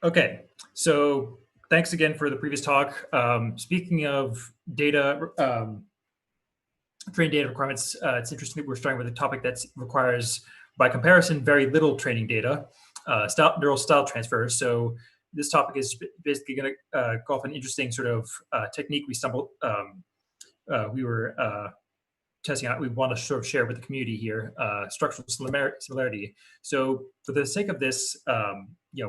Okay, so thanks again for the previous talk. Speaking of data, training data requirements, it's interesting that we're starting with a topic that requires, by comparison, very little training data, neural style transfer. So this topic is basically going to go off an interesting sort of technique we were testing out. We want to sort of share with the community here, structural similarity. So for the sake of this,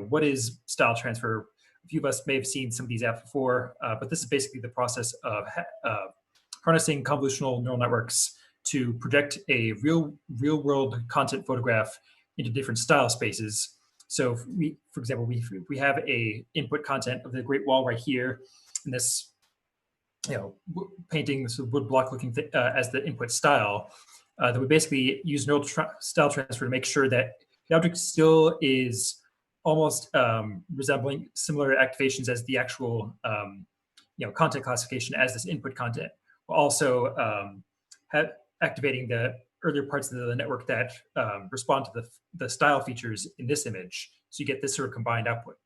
what is style transfer? A few of us may have seen some of these apps before, but this is basically the process of harnessing convolutional neural networks to project a real world content photograph into different style spaces. So for example, we have a input content of the Great Wall right here, and this painting this wood block looking as the input style, that we basically use neural style transfer to make sure that the object still is almost resembling similar activations as the actual content classification as this input content, while also activating the earlier parts of the network that respond to the style features in this image. So you get this sort of combined output.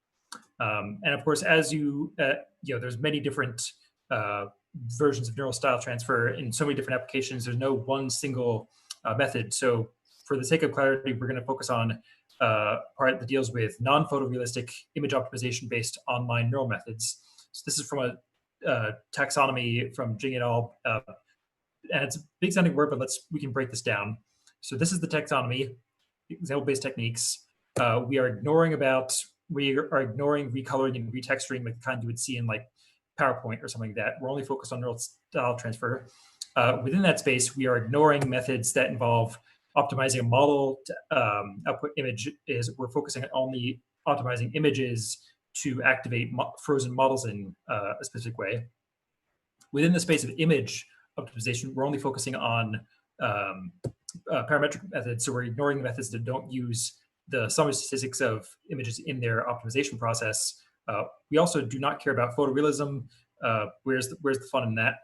And of course, as there's many different versions of neural style transfer in so many different applications. There's no one single method. So for the sake of clarity, we're going to focus on part that deals with non-photorealistic image optimization based online neural methods. So this is from a taxonomy from Jing et al. And it's a big sounding word, but we can break this down. So this is the taxonomy, example-based techniques. We are ignoring recoloring and retexturing, like the kind you would see in like PowerPoint or something like that. We're only focused on neural style transfer. Within that space, we are ignoring methods that involve optimizing a model to output image. We're focusing on only optimizing images to activate frozen models in a specific way. Within the space of image optimization, we're only focusing on parametric methods. So we're ignoring the methods that don't use the summary statistics of images in their optimization process. We also do not care about photorealism. Where's the fun in that?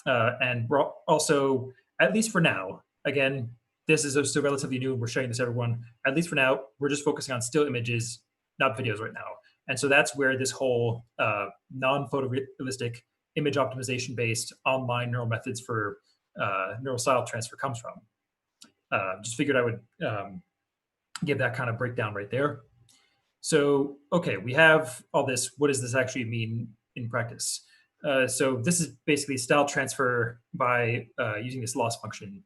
And we're also, at least for now, again, this is still relatively new. We're showing this to everyone. At least for now, we're just focusing on still images, not videos right now. And so that's where this whole non-photorealistic image optimization-based online neural methods for neural style transfer comes from. Just figured I would give that kind of breakdown right there. So, okay, we have all this. What does this actually mean in practice? So this is basically style transfer by using this loss function.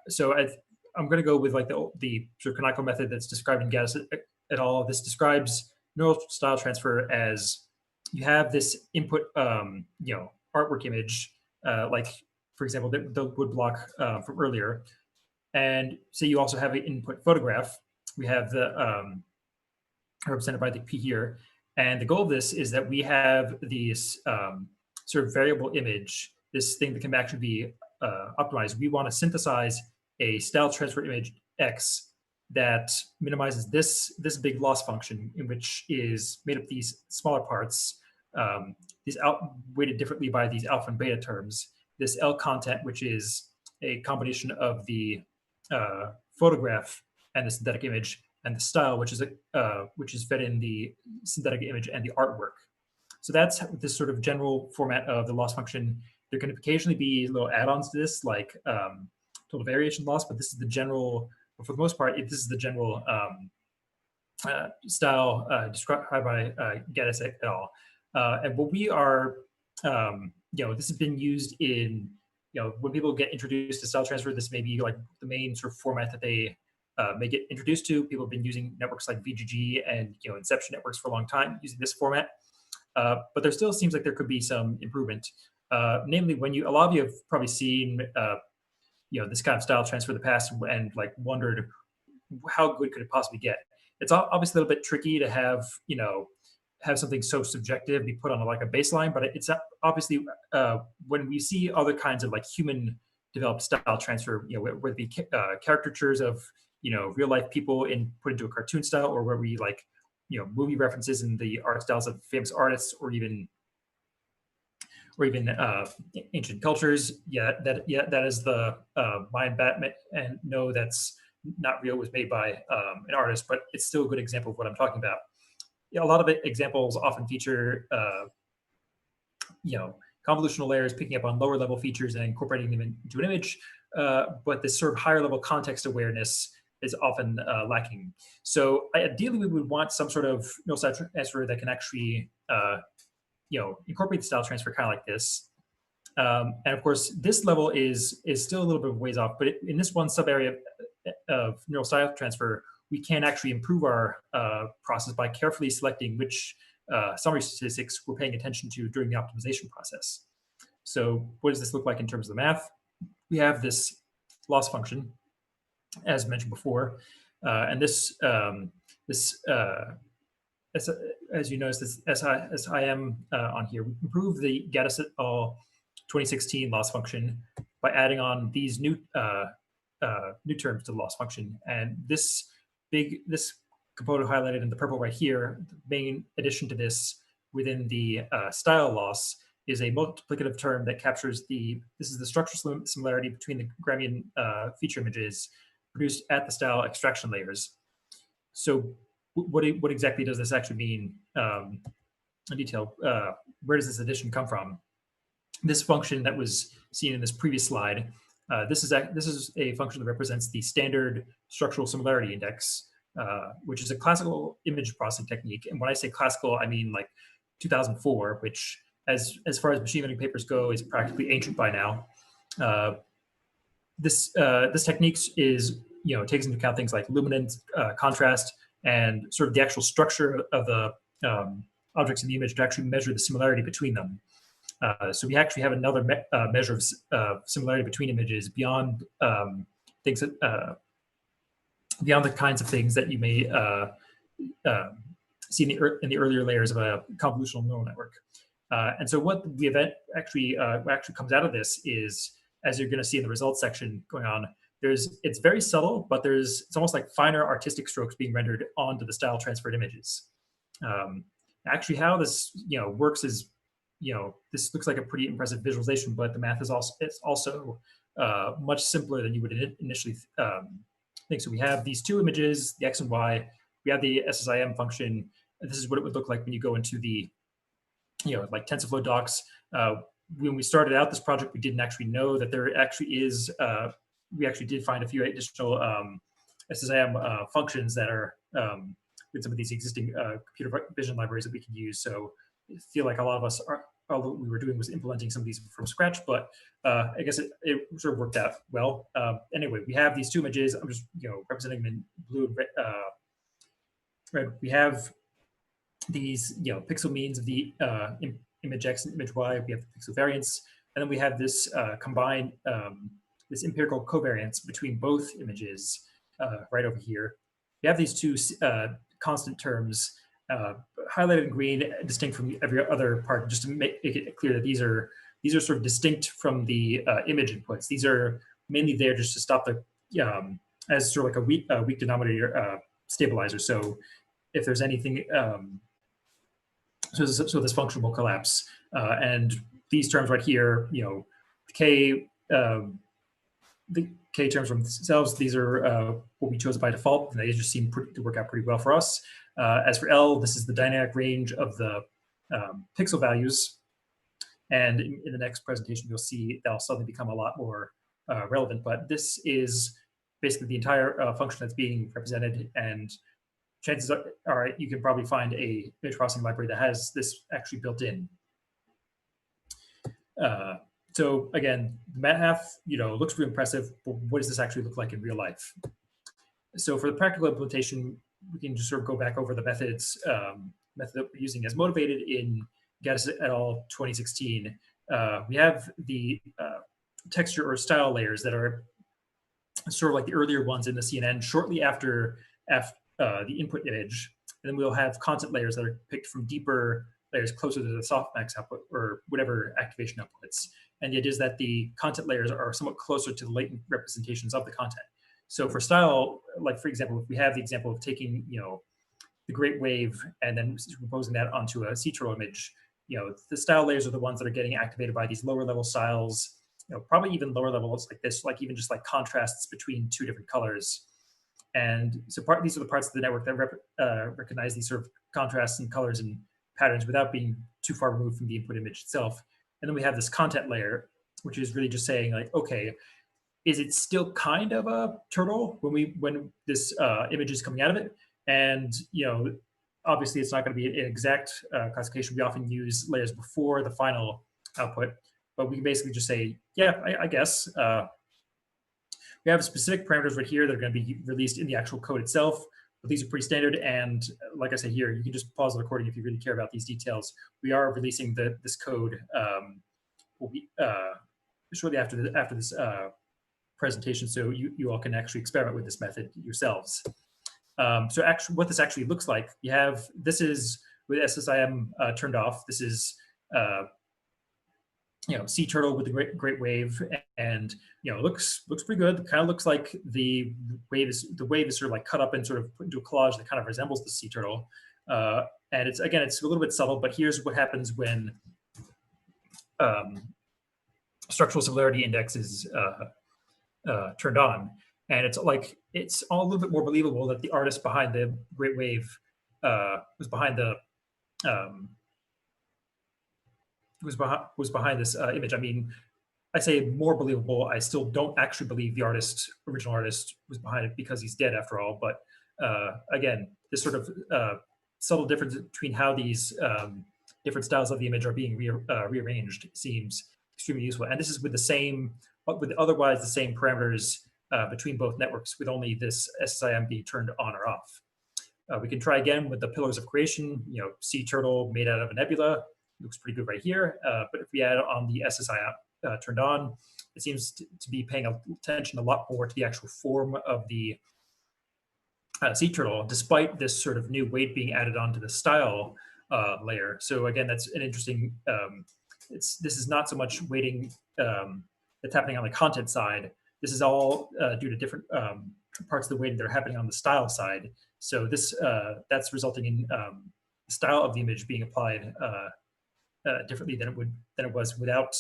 So I'm going to go with like the sort of canonical method that's described in Gaddis et al. This describes neural style transfer as you have this input, artwork image, like for example the wood block from earlier, and say you also have an input photograph. We have the represented by the P here. And the goal of this is that we have these sort of variable image, this thing that can actually be optimized. We want to synthesize a style transfer image X that minimizes this big loss function, in which is made up these smaller parts, these weighted differently by these alpha and beta terms. This L content, which is a combination of the photograph and the synthetic image, and the style, which is fed in the synthetic image and the artwork. So that's this sort of general format of the loss function. There can occasionally be little add-ons to this, like total variation loss, but this is the general, for the most part, this is the general style described by Gaddis et al. And what we are, this has been used in, when people get introduced to style transfer, this may be like the main sort of format that they may get introduced to. People have been using networks like VGG and inception networks for a long time using this format, but there still seems like there could be some improvement. Namely, when a lot of you have probably seen this kind of style transfer in the past and like wondered how good could it possibly get. It's obviously a little bit tricky to have have something so subjective be put on like a baseline, but it's obviously when we see other kinds of like human developed style transfer, whether it be caricatures of real life people put into a cartoon style, or where we like movie references in the art styles of famous artists, or even ancient cultures. That is the Mayan Batman, and no, that's not real. It was made by an artist, but it's still a good example of what I'm talking about. a lot of examples often feature convolutional layers picking up on lower level features and incorporating them into an image, but this sort of higher level context awareness is often lacking. So ideally, we would want some sort of style transfer that can actually incorporate the style transfer kind of like this. And of course, this level is still a little bit of ways off, but in this one sub area of neural style transfer, we can actually improve our process by carefully selecting which summary statistics we're paying attention to during the optimization process. So what does this look like in terms of the math? We have this loss function, as mentioned before, and this as you notice, this SIM on here, we improve the Gaddis et al. 2016 loss function by adding on these new terms to the loss function, and this component highlighted in the purple right here, the main addition to this within the style loss is a multiplicative term that captures this is the structural similarity between the Gramian feature images produced at the style extraction layers. So what exactly does this actually mean in detail? Where does this addition come from? This function that was seen in this previous slide, this is a function that represents the standard structural similarity index, which is a classical image processing technique. And when I say classical, I mean like 2004, which as far as machine learning papers go, is practically ancient by now. This technique is takes into account things like luminance, contrast, and sort of the actual structure of the objects in the image to actually measure the similarity between them. So we actually have another measure of similarity between images beyond things that beyond the kinds of things that you may see in the earlier layers of a convolutional neural network. And so what the event actually comes out of this is, as you're going to see in the results section going on, it's very subtle, but it's almost like finer artistic strokes being rendered onto the style transferred images. Actually, how this works is, this looks like a pretty impressive visualization, but the math is also much simpler than you would initially think. So we have these two images, the x and y. We have the SSIM function. And this is what it would look like when you go into the like TensorFlow docs. When we started out this project, we didn't actually know that there actually is. We actually did find a few additional SSIM functions that are with some of these existing computer vision libraries that we can use. So I feel like a lot of us all that we were doing was implementing some of these from scratch, but I guess it sort of worked out well. Anyway, we have these two images. I'm just representing them in blue and red. We have these pixel means of the image X and image Y. We have the pixel variance, and then we have this combined this empirical covariance between both images right over here. We have these two constant terms highlighted in green, distinct from every other part, just to make it clear that these are sort of distinct from the image inputs. These are mainly there just to stop the as sort of like a weak denominator stabilizer. So if there's anything, so this function will collapse. And these terms right here, the K terms from themselves, these are what we chose by default, and they just seem to work out pretty well for us. As for L, this is the dynamic range of the pixel values. And in the next presentation, you'll see that'll suddenly become a lot more relevant. But this is basically the entire function that's being represented. And chances are you can probably find a image processing library that has this actually built in. So again, the math, looks really impressive, but what does this actually look like in real life? So for the practical implementation, we can just sort of go back over the method that we're using as motivated in Gaddis et al. 2016. We have the texture or style layers that are sort of like the earlier ones in the CNN shortly after the input image. And then we'll have content layers that are picked from deeper layers closer to the softmax output or whatever activation outputs. And the idea is that the content layers are somewhat closer to the latent representations of the content. So for style, like for example, if we have the example of taking, the great wave and then superposing that onto a C-Tro image, the style layers are the ones that are getting activated by these lower level styles, probably even lower levels like this, like even just like contrasts between two different colors. And so these are the parts of the network that recognize these sort of contrasts and colors and patterns without being too far removed from the input image itself. And then we have this content layer, which is really just saying like, okay, is it still kind of a turtle when this image is coming out of it? And obviously it's not going to be an exact classification. We often use layers before the final output, but we can basically just say, yeah, I guess. We have specific parameters right here that are going to be released in the actual code itself, but these are pretty standard. And like I said here, you can just pause the recording if you really care about these details. We are releasing this code shortly after this presentation, so you all can actually experiment with this method yourselves. So actually, what this actually looks like, this is with SSIM turned off. This is sea turtle with the great wave, and it looks pretty good. It kind of looks like the wave is sort of like cut up and sort of put into a collage that kind of resembles the sea turtle. And it's a little bit subtle, but here's what happens when structural similarity index is turned on, and it's all a little bit more believable that the artist behind the great wave was behind this image. I mean, I say more believable. I still don't actually believe the original artist was behind it because he's dead after all. But again, this sort of subtle difference between how these different styles of the image are being rearranged seems extremely useful. And this is with otherwise the same parameters between both networks, with only this SSIM being turned on or off. We can try again with the pillars of creation. Sea turtle made out of a nebula looks pretty good right here. But if we add on the SSIM turned on, it seems to be paying attention a lot more to the actual form of the sea turtle, despite this sort of new weight being added onto the style layer. So again, that's an interesting. This is not so much weighting that's happening on the content side. This is all due to different parts of the weighting that are happening on the style side. So that's resulting in the style of the image being applied differently than it was without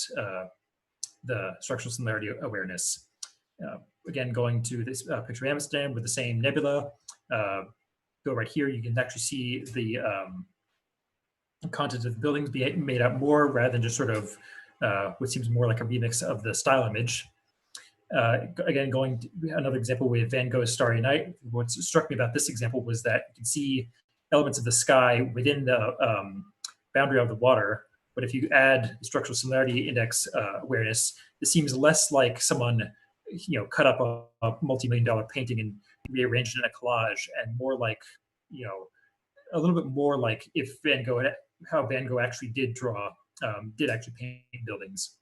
the structural similarity awareness. Again, going to this picture of Amsterdam with the same nebula. Go right here, you can actually see the content of the buildings being made out more rather than just sort of what seems more like a remix of the style image. Again, going to another example with Van Gogh's Starry Night. What struck me about this example was that you can see elements of the sky within the boundary of the water. But if you add structural similarity index awareness, it seems less like someone cut up a multi-million-dollar painting and rearranged it in a collage, and more like a little bit more like if how Van Gogh actually did actually paint buildings.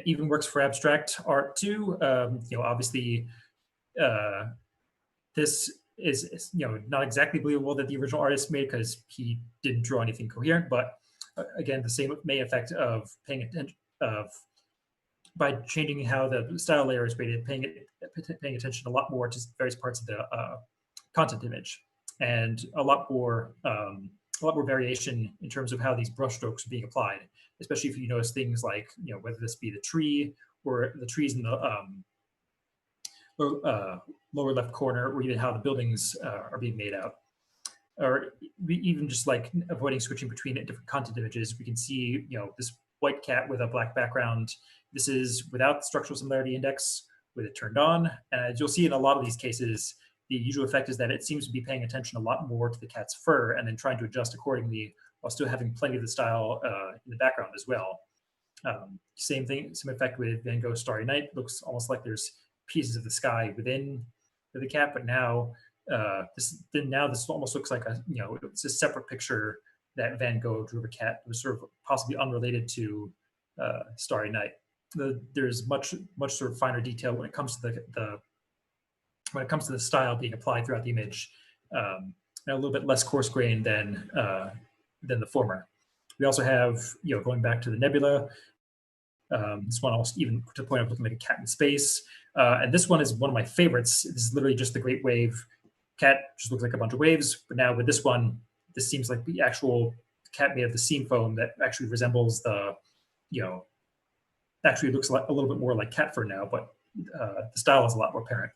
Even works for abstract art too. Obviously, this is not exactly believable that the original artist made because he didn't draw anything coherent. But again, the same may effect of paying attention by changing how the style layer is rated, paying attention a lot more to various parts of the content image, and a lot more variation in terms of how these brushstrokes are being applied, especially if you notice things like whether this be the tree or the trees in the lower left corner, or even how the buildings are being made out, or even just like avoiding switching between different content images. We can see this white cat with a black background. This is without the structural similarity index with it turned on. And as you'll see in a lot of these cases, the usual effect is that it seems to be paying attention a lot more to the cat's fur and then trying to adjust accordingly while still having plenty of the style in the background as well. Same effect with Van Gogh's Starry Night. Looks almost like there's pieces of the sky within the cat, but now this almost looks like it's a separate picture that Van Gogh drew of a cat. It was sort of possibly unrelated to Starry Night. There's much sort of finer detail when it comes to the style being applied throughout the image, and a little bit less coarse grained than the former. We also have going back to the nebula. This one almost even to the point of looking like a cat in space, and this one is one of my favorites. This is literally just the great wave. Cat just looks like a bunch of waves, but now with this one, this seems like the actual cat made of the seam foam that actually resembles the actually looks like a little bit more like cat fur now, but the style is a lot more apparent.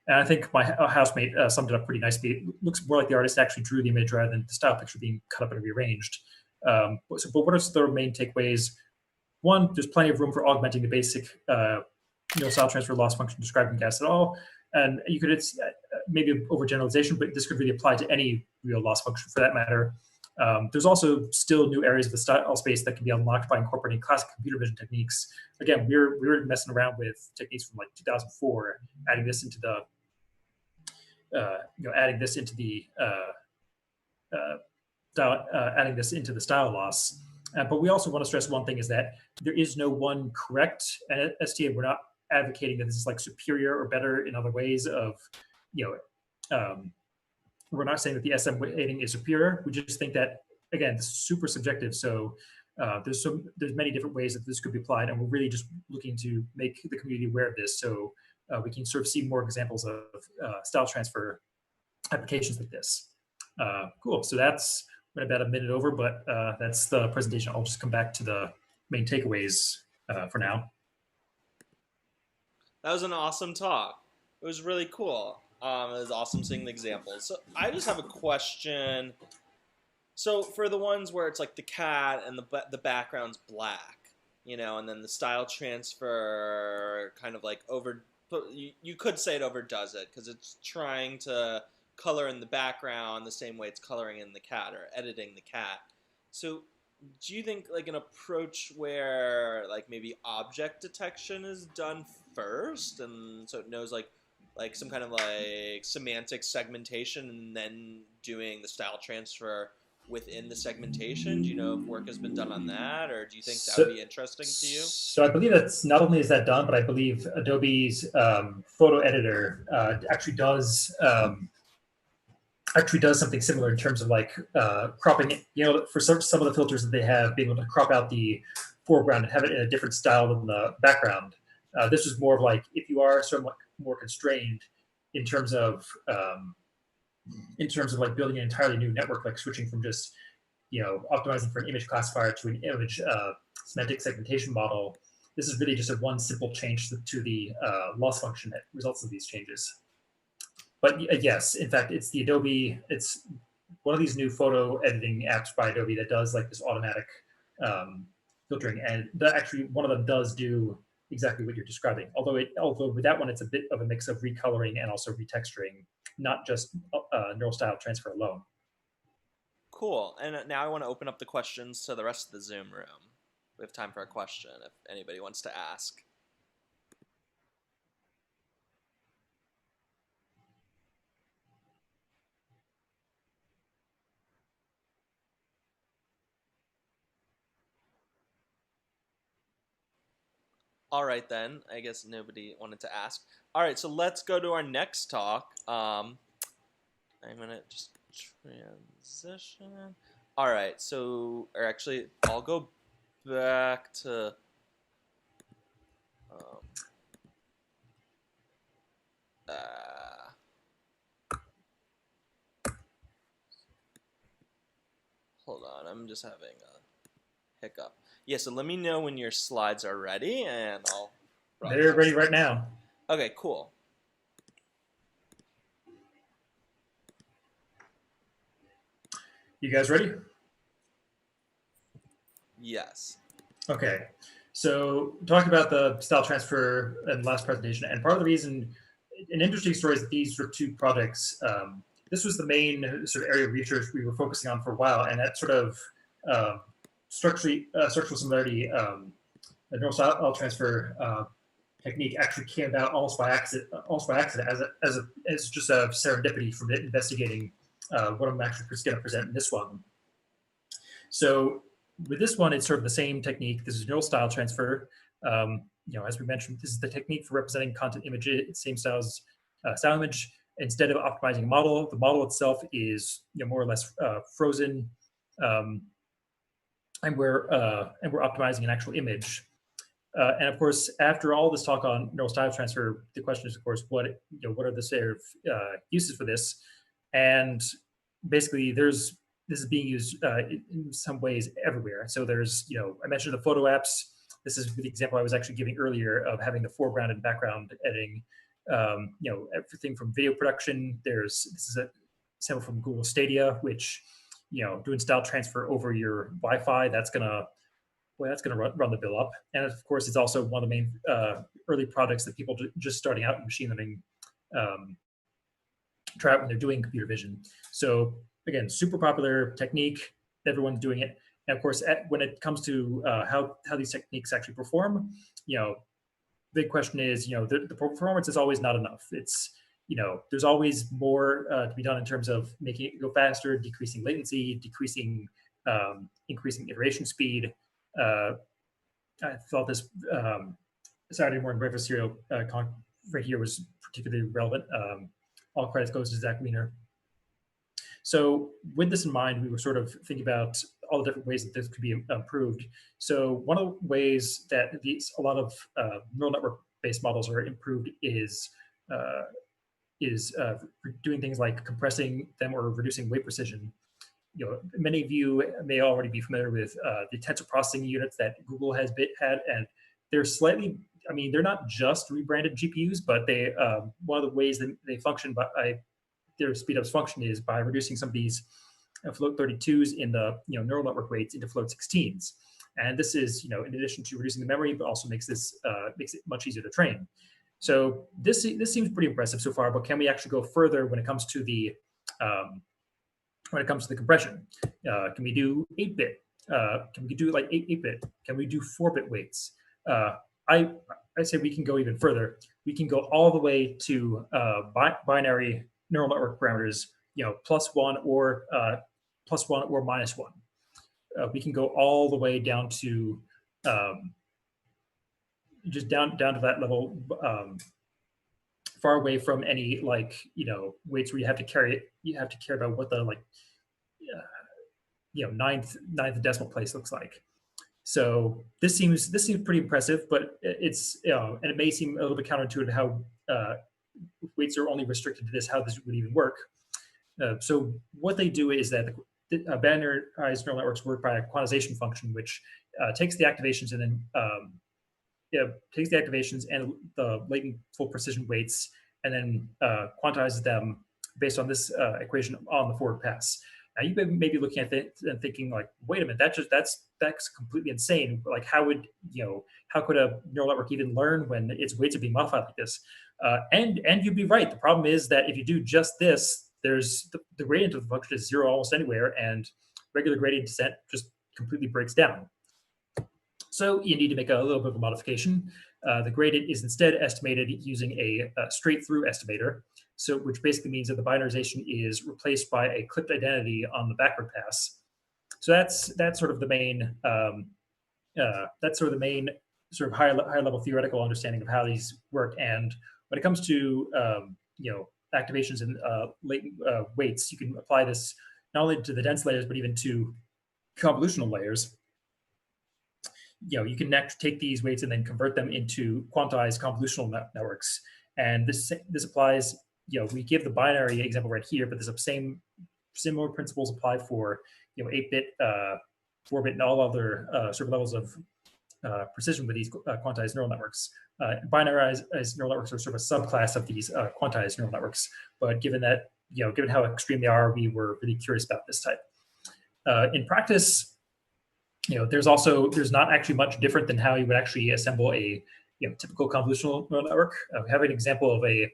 And I think my housemate summed it up pretty nicely. It looks more like the artist actually drew the image rather than the style picture being cut up and rearranged. But what are the main takeaways? One, there's plenty of room for augmenting the basic style transfer loss function described in gas et al. And you could, it's maybe an overgeneralization, but this could really apply to any real loss function for that matter. There's also still new areas of the style space that can be unlocked by incorporating classic computer vision techniques. Again, we were messing around with techniques from like 2004, adding this into the adding this into the style loss. But we also want to stress one thing is that there is no one correct STA. We're not advocating that this is like superior or better in other ways of, we're not saying that the SM weighting is superior. We just think that, again, this is super subjective. So there's many different ways that this could be applied. And we're really just looking to make the community aware of this. So we can sort of see more examples of style transfer applications like this. Cool. So that's about a minute over, but that's the presentation. I'll just come back to the main takeaways for now. That was an awesome talk. It was really cool. It was awesome seeing the examples. So I just have a question. So for the ones where it's like the cat and the background's black, and then the style transfer kind of like you could say it overdoes it because it's trying to color in the background the same way it's coloring in the cat or editing the cat. So do you think like an approach where like maybe object detection is done first, and so it knows like some kind of like semantic segmentation and then doing the style transfer within the segmentation? Do you know if work has been done on that, or do you think that would be interesting to you? So I believe that's not only is that done, but I believe Adobe's photo editor actually does something similar in terms of like cropping it. For some of the filters that they have, being able to crop out the foreground and have it in a different style than the background. This is more of like if you are somewhat more constrained in terms of like building an entirely new network, like switching from just optimizing for an image classifier to an image semantic segmentation model. This is really just a one simple change to the loss function that results in these changes. But yes, in fact, it's the Adobe. It's one of these new photo editing apps by Adobe that does like this automatic filtering, and that actually one of them does do exactly what you're describing. Although with that one, it's a bit of a mix of recoloring and also retexturing, not just neural style transfer alone. Cool. And now I want to open up the questions to the rest of the Zoom room. We have time for a question if anybody wants to ask. All right, then. I guess nobody wanted to ask. All right, so let's go to our next talk. I'm going to just transition. All right, so, or actually, I'll go back to... hold on, I'm just having a hiccup. Yeah, so let me know when your slides are ready, and I'll... They're ready right now. Okay, cool. You guys ready? Yes. Okay. So talking about the style transfer in the last presentation, and part of the reason, an interesting story is that these were two projects. This was the main sort of area of research we were focusing on for a while, and that sort of structural similarity, the neural style transfer technique actually came about almost by accident as just a serendipity from investigating what I'm actually going to present in this one. So with this one, it's sort of the same technique. This is neural style transfer. As we mentioned, this is the technique for representing content images, same style image. Instead of optimizing a model, the model itself is more or less frozen, and we're optimizing an actual image. And of course, after all this talk on neural style transfer, the question is, of course, what are the sort of uses for this? And basically, this is being used in some ways everywhere. So there's, I mentioned the photo apps. This is the example I was actually giving earlier of having the foreground and background editing. Everything from video production. This is a sample from Google Stadia, which, doing style transfer over your Wi-Fi, that's gonna run the bill up. And of course, it's also one of the main early products that people just starting out in machine learning try out when they're doing computer vision. So again, super popular technique. Everyone's doing it. And of course, when it comes to how these techniques actually perform, big question is, the performance is always not enough. It's, there's always more to be done in terms of making it go faster, decreasing latency, increasing iteration speed. I thought this Saturday morning breakfast cereal right here was particularly relevant. All credit goes to Zach Wiener. So with this in mind, we were sort of thinking about all the different ways that this could be improved. So one of the ways that a lot of neural network-based models are improved is doing things like compressing them or reducing weight precision. Many of you may already be familiar with the tensor processing units that Google has had, and they're slightly, they're not just rebranded GPUs, but they one of the ways that they function by their speedups function is by reducing some of these float 32s in the neural network weights into float 16s. And this is, in addition to reducing the memory, but also makes it much easier to train. So this seems pretty impressive so far, but can we actually go further when it comes to the compression? Can we do 8-bit? Can we do like 8-bit? Can we do 4-bit weights? I say we can go even further. We can go all the way to binary neural network parameters, +1 or -1. We can go all the way down to just down to that level, far away from any weights where you have to carry about what the ninth decimal place looks like. So this seems pretty impressive, but it's and it may seem a little bit counterintuitive how weights are only restricted to this, how this would even work. So what they do is that the binarized neural networks work by a quantization function, which takes the activations and then takes the activations and the latent full precision weights and then quantizes them based on this equation on the forward pass. Now you may be looking at it and thinking like, wait a minute, that's completely insane. Like how could a neural network even learn when its weights are being modified like this? And you'd be right. The problem is that if you do just this, there's the gradient of the function is 0 almost anywhere, and regular gradient descent just completely breaks down. So you need to make a little bit of a modification. The gradient is instead estimated using a straight-through estimator, which basically means that the binarization is replaced by a clipped identity on the backward pass. So that's sort of the main high level theoretical understanding of how these work. And when it comes to activations and latent weights, you can apply this not only to the dense layers but even to convolutional layers. You can take these weights and then convert them into quantized convolutional networks. And this applies. We give the binary example right here, but there's similar principles apply for 8-bit, 4-bit, and all other sort of levels of precision with these quantized neural networks. Binarized neural networks are sort of a subclass of these quantized neural networks. But given how extreme they are, we were really curious about this type. In practice, there's not actually much different than how you would actually assemble a typical convolutional neural network. We have an example of a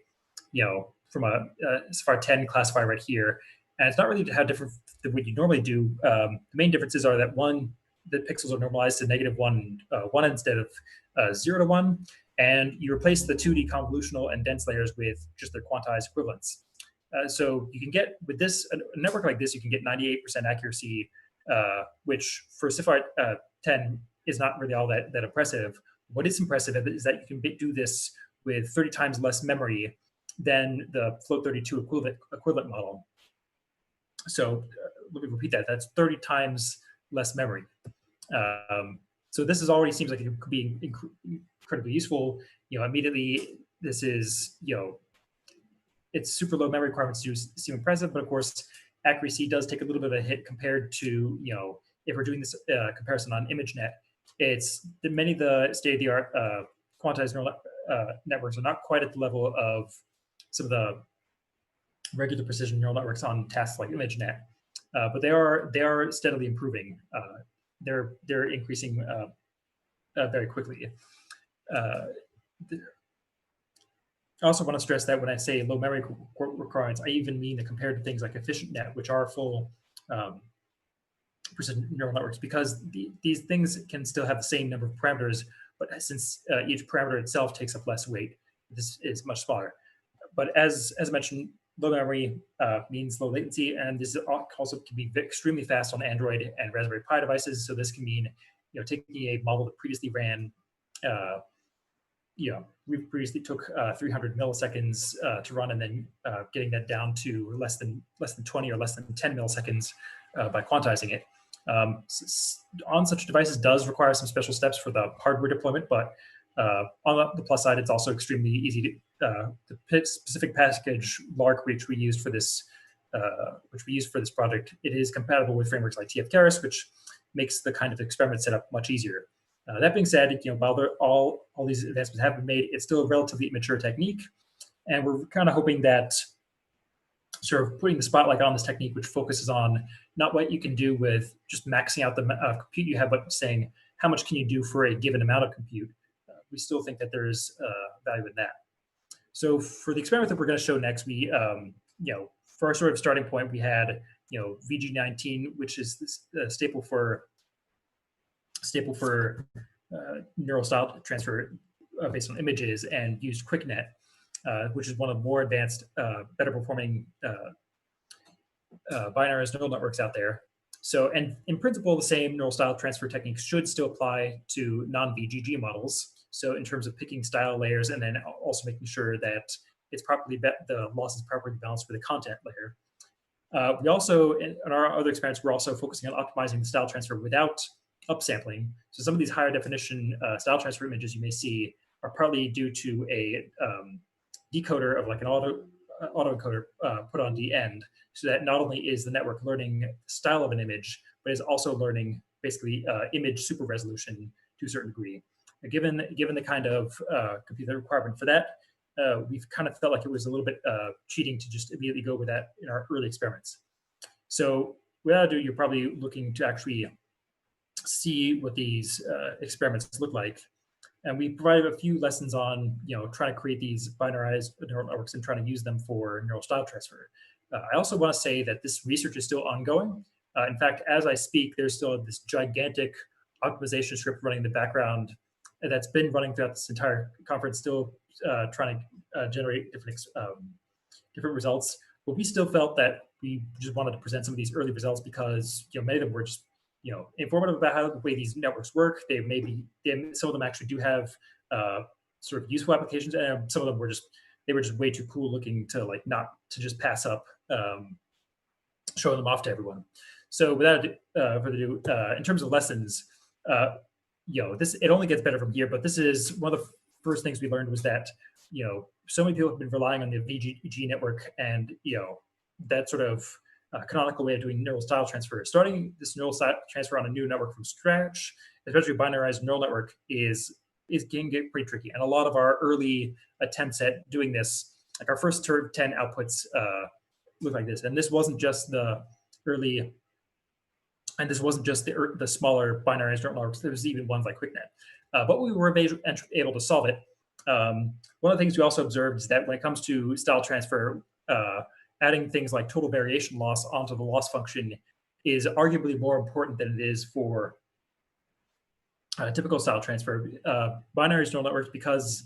from a SFAR 10 classifier right here, and it's not really how different than what you normally do. The main differences are that the pixels are normalized to -1 instead of 0 to 1, and you replace the 2D convolutional and dense layers with just their quantized equivalents. So you can get, with this, a network like this, you can get 98% accuracy, which for SFAR 10 is not really all that impressive. What is impressive is that you can do this with 30 times less memory than the float 32 equivalent model. So let me repeat that. That's 30 times less memory. So this already seems like it could be incredibly useful. Immediately this is, it's super low memory requirements to seem impressive, but of course accuracy does take a little bit of a hit compared to, if we're doing this comparison on ImageNet. It's many of the state-of-the-art quantized neural networks are not quite at the level of some of the regular precision neural networks on tasks like ImageNet, but they are steadily improving. They're increasing very quickly. I also want to stress that when I say low memory requirements, I even mean that compared to things like EfficientNet, which are full precision neural networks, because these things can still have the same number of parameters, but since each parameter itself takes up less weight, this is much smaller. But as mentioned, low memory means low latency, and this also can be extremely fast on Android and Raspberry Pi devices. So this can mean, taking a model that previously ran, we previously took 300 milliseconds to run, and then getting that down to less than 20 or less than 10 milliseconds by quantizing it. On such devices does require some special steps for the hardware deployment, but on the plus side, it's also extremely easy to the specific package LARC, which we used for this project. It is compatible with frameworks like TF-Keras, which makes the kind of experiment setup much easier. That being said, while all these advancements have been made, it's still a relatively immature technique, and we're kind of hoping that sort of putting the spotlight on this technique, which focuses on not what you can do with just maxing out the compute you have, but saying how much can you do for a given amount of compute. We still think that there's value in that. So for the experiment that we're going to show next, we, for our sort of starting point, we had, VG19, which is this staple for neural style transfer based on images, and used QuickNet, which is one of the more advanced, better performing binarized neural networks out there. So, and in principle, the same neural style transfer techniques should still apply to non-VGG models. So in terms of picking style layers, and then also making sure that it's properly the loss is properly balanced with the content layer. We also, in our other experiments, we're also focusing on optimizing the style transfer without upsampling. So some of these higher definition style transfer images you may see are partly due to a decoder of like an autoencoder put on the end, so that not only is the network learning the style of an image, but is also learning basically image super resolution to a certain degree. Given the kind of computer requirement for that, we've kind of felt like it was a little bit cheating to just immediately go with that in our early experiments. So without ado, you're probably looking to actually see what these experiments look like. And we provided a few lessons on, trying to create these binarized neural networks and trying to use them for neural style transfer. I also want to say that this research is still ongoing. In fact, as I speak, there's still this gigantic optimization script running in the background that's been running throughout this entire conference, still trying to generate different results. But we still felt that we just wanted to present some of these early results because many of them were just informative about how the way these networks work. Some of them actually do have sort of useful applications, and some of them were just way too cool looking to not to just pass up showing them off to everyone. So without further ado, in terms of lessons, it only gets better from here. But this is one of the first things we learned was that so many people have been relying on the VGG network, and that sort of canonical way of doing neural style transfer. Starting this neural style transfer on a new network from scratch, especially a binarized neural network, can get pretty tricky. And a lot of our early attempts at doing this, like our first 10 outputs, look like this. And this wasn't just the early, and this wasn't just the smaller binarized neural networks. There was even ones like QuickNet. But we were able to solve it. One of the things we also observed is that when it comes to style transfer, adding things like total variation loss onto the loss function is arguably more important than it is for typical style transfer. Binary neural networks, because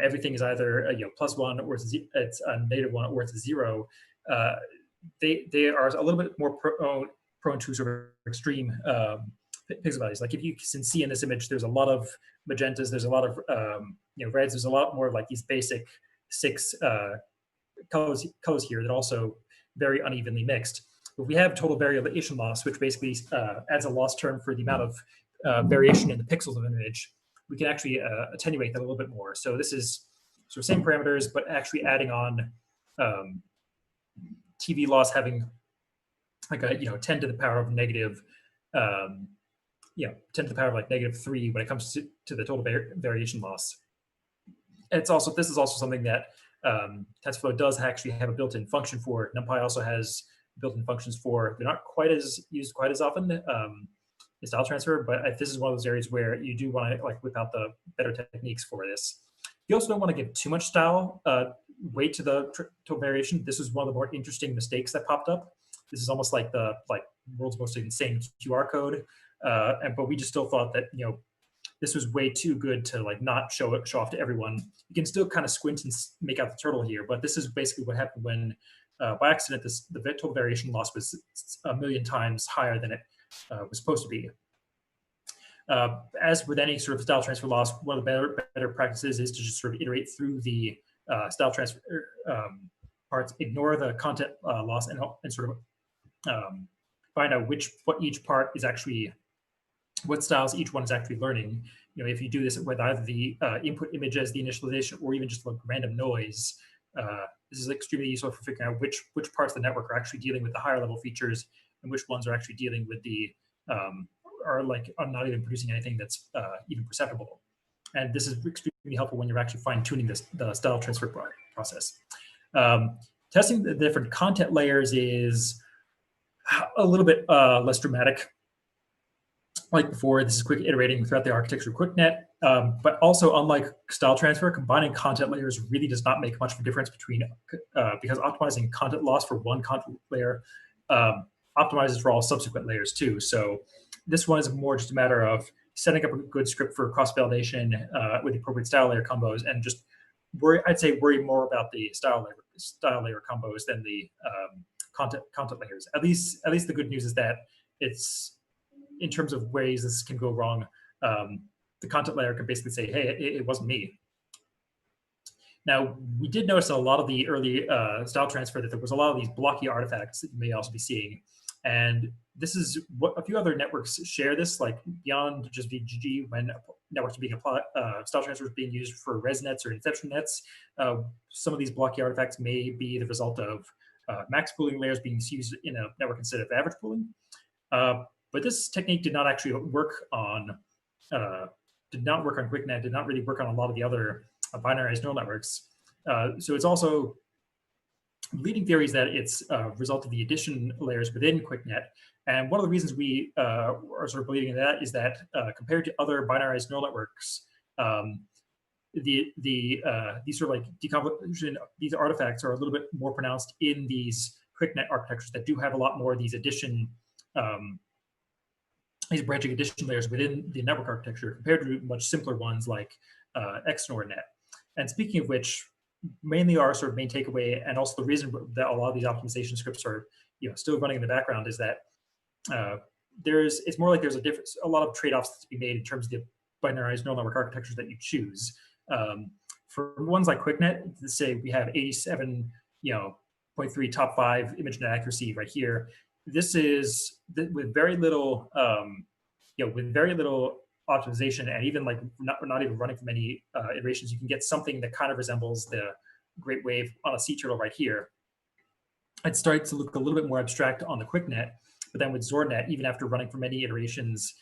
everything is either +1 or it's a -1 or it's a 0. They are a little bit more prone to sort of extreme pixel values. Like if you can see in this image, there's a lot of magentas, there's a lot of reds, there's a lot more like these basic 6 colors here that are also very unevenly mixed. But we have total variation loss, which basically adds a loss term for the amount of variation in the pixels of an image. We can actually attenuate that a little bit more. So this is sort of same parameters, but actually adding on TV loss having like a 10 to the power of negative 10 to the power of like -3 when it comes to the total variation loss. this is also something that TensorFlow does actually have a built-in function for. NumPy also has built-in functions for. They're not quite as used quite as often in style transfer, but this is one of those areas where you do want to whip out the better techniques for this. You also don't want to give too much style weight to the total variation. This is one of the more interesting mistakes that popped up. This is almost like the world's most insane QR code, but we just still thought that this was way too good to not show off to everyone. You can still kind of squint and make out the turtle here, but this is basically what happened when by accident the total variation loss was 1 million times higher than it was supposed to be. As with any sort of style transfer loss, one of the better practices is to just sort of iterate through the style transfer parts, ignore the content loss, and sort of find out what styles each one is actually learning. If you do this with either the input image as the initialization or even just random noise, this is extremely useful for figuring out which parts of the network are actually dealing with the higher level features and which ones are actually dealing with the are not even producing anything that's even perceptible. And this is extremely helpful when you're actually fine-tuning the style transfer process. Testing the different content layers is a little bit less dramatic. Like before, this is quick iterating throughout the architecture of QuickNet, but also unlike style transfer, combining content layers really does not make much of a difference because optimizing content loss for one content layer optimizes for all subsequent layers too. So this one is more just a matter of setting up a good script for cross-validation with the appropriate style layer combos, and just worry more about the style layer combos than the content layers. At least the good news is that it's, in terms of ways this can go wrong, the content layer can basically say, hey, it wasn't me. Now, we did notice in a lot of the early style transfer that there was a lot of these blocky artifacts that you may also be seeing. And this is what a few other networks share this, like beyond just VGG, when networks are being applied, style transfer is being used for res nets or inception nets. Some of these blocky artifacts may be the result of max pooling layers being used in a network instead of average pooling. But this technique did not actually work on QuickNet, did not really work on a lot of the other binarized neural networks. So it's also leading theories that it's a result of the addition layers within QuickNet. And one of the reasons we are sort of believing in that is that compared to other binarized neural networks, these sort of deconvolution, these artifacts are a little bit more pronounced in these QuickNet architectures that do have a lot more of these these branching addition layers within the network architecture compared to much simpler ones like XNOR.NET. And speaking of which, mainly our sort of main takeaway, and also the reason that a lot of these optimization scripts are still running in the background, is that it's more like there's a lot of trade-offs to be made in terms of the binarized neural network architectures that you choose. For ones like QuickNet, let's say we have 87.3 top 5 image net accuracy right here. This is with very little optimization, and even not even running for many iterations, you can get something that kind of resembles the Great Wave on a sea turtle right here. It starts to look a little bit more abstract on the QuickNet, but then with XORNet, even after running for many iterations,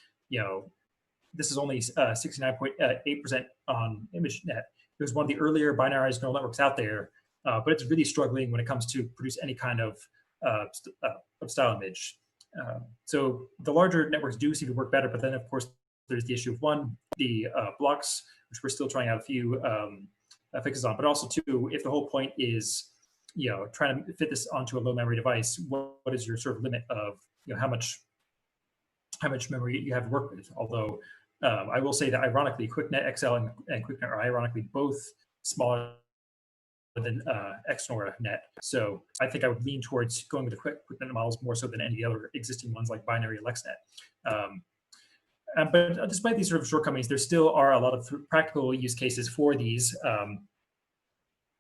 this is only 69.8% on ImageNet. It was one of the earlier binarized neural networks out there, but it's really struggling when it comes to produce any kind of style image. So the larger networks do seem to work better, but then of course there's the issue of one, the blocks, which we're still trying out a few fixes on, but also two, if the whole point is trying to fit this onto a low memory device, what is your sort of limit of how much memory you have to work with? Although I will say that ironically, QuickNet XL and QuickNet are ironically both smaller than XNOR.NET. So I think I would lean towards going with the QuickNet models more so than any other existing ones like Binary or LexNet. But despite these sort of shortcomings, there still are a lot of practical use cases for these.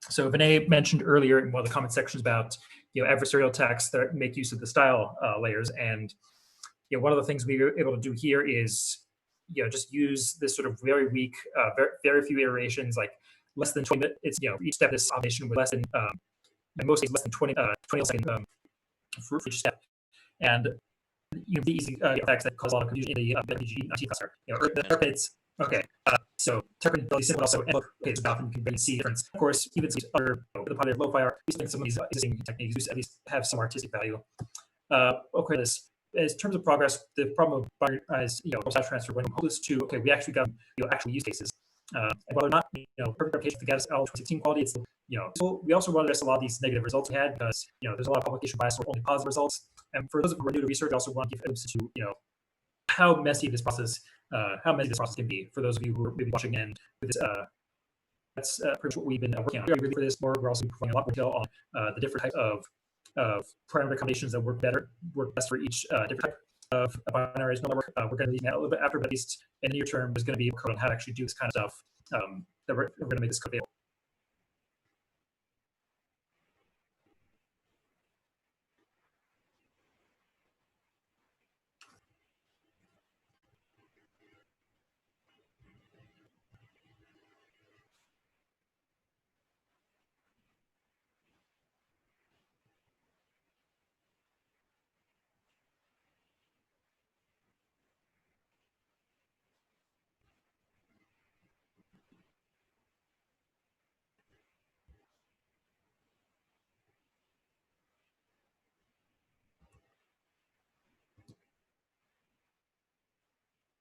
So Vinay mentioned earlier in one of the comment sections about adversarial attacks that make use of the style layers, and one of the things we were able to do here is just use this sort of very weak, very few iterations, like less than 20 minutes. It's each step this automation with less than and mostly less than 20 seconds for each step, and the easy effects that cause a lot of confusion in the BGG cluster. Okay. So interpretability simple also and look, okay, so often you can see difference. Of course, even other the popular lo-fi art, these things, some of these existing techniques at least have some artistic value. Okay, this in terms of progress, the problem of binarized, style transfer went from hopeless to okay, we actually got actual use cases. And whether or not perfect replication to get us L 2016 quality, it's so we also want to address a lot of these negative results we had because there's a lot of publication bias for only positive results. And for those who are new to research, I also want to give emphasis to how messy this process can be for those of you who are maybe watching in with this. That's pretty much what we've been working on. We're for this more. We're also providing a lot more detail on the different types of parameter combinations that work best for each different type of binarized network. We're going to be using that a little bit after, but at least in the near term, there's going to be a code on how to actually do this kind of stuff that we're going to make this code available.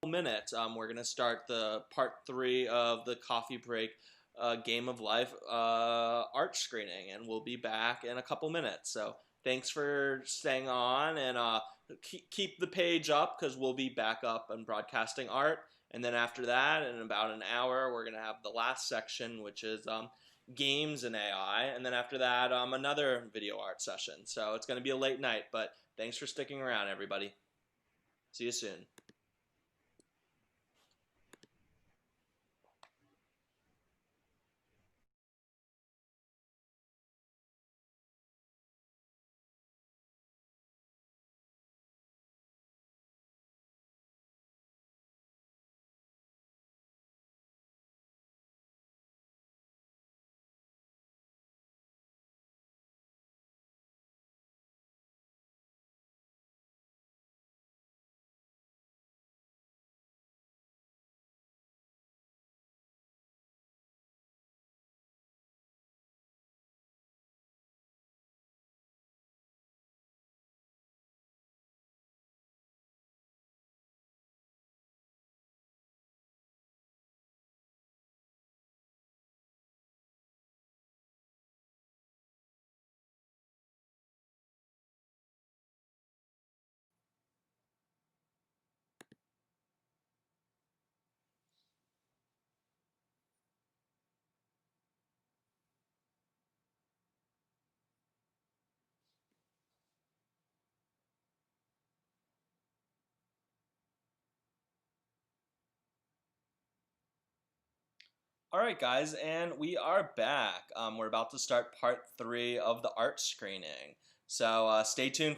Minute, we're going to start the part 3 of the coffee break game of life art screening, and we'll be back in a couple minutes. So thanks for staying on, and keep the page up because we'll be back up and broadcasting art. And then after that, in about an hour, we're going to have the last section, which is games and AI. And then after that, another video art session. So it's going to be a late night, but thanks for sticking around, everybody. See you soon. All right, guys, and we are back. We're about to start part 3 of the art screening. So stay tuned